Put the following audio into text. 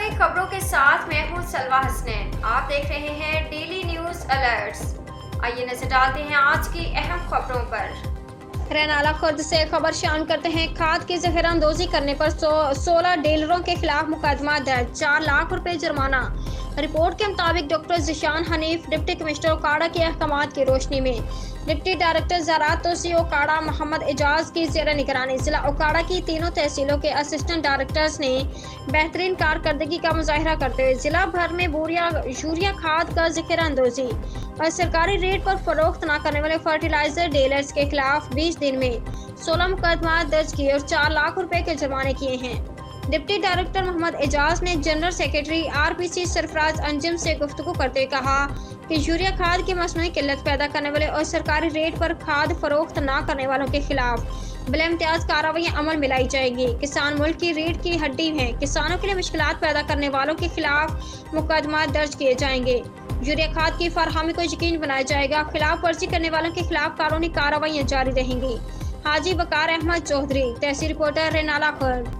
गई खबरों के साथ मैं हूं सलवा हसनैन। आप देख रहे हैं डेली न्यूज अलर्ट्स। आइए नजर डालते हैं आज की अहम खबरों पर। रैनाला खुर्द से खबर शान करते हैं। खाद की जहरानंदोजी करने पर 16 डीलरों के खिलाफ मुकदमा दर्ज, 4 लाख रुपए जुर्माना। रिपोर्ट के मुताबिक doctor Zeeshan Hanif deputy commissioner Okara के अहकामात की रोशनी में डिप्टी डायरेक्टर ज़राअत तोसी ओकाड़ा मोहम्मद एजाज की ज़ेर निगरानी जिला ओकाड़ा की तीनों तहसीलों के असिस्टेंट डायरेक्टर्स ने बेहतरीन कारकर्दगी का मुजाहरा करते हुए जिला भर में यूरिया खाद का ज़िक्र-अंदोज़ी और सरकारी रेट पर फरोख्त न करने वाले फर्टिलाइजर डीलर्स के खिलाफ 20 दिन में 16 मुकदमा दर्ज किए और 4 लाख रुपए के जुर्माने किए हैं। डिप्टी डायरेक्टर मोहम्मद एजाज ने general secretary RPC Sarfaraz Anjum से गुफ्तगू करते हुए कहा कि यूरिया खाद की मसनूई किल्लत पैदा करने वाले और सरकारी रेट पर खाद फरोख्त न करने वालों के खिलाफ बिलाइम्तियाज कार्रवाई अमल में लाई जाएगी। किसान मुल्क की रीढ़ की हड्डी हैं। किसानों के लिए मुश्किलात पैदा करने वालों के खिलाफ मुकदमा दर्ज किए जाएंगे। यूरिया खाद की फरहमी को यकीनी बनाया जाएगा। खिलाफ वर्जी करने वालों के खिलाफ कानूनी कार्रवाई जारी रहेंगी। हाजी वकार अहमद चौधरी, तहसील रिपोर्टर, रैनाला खुर्द।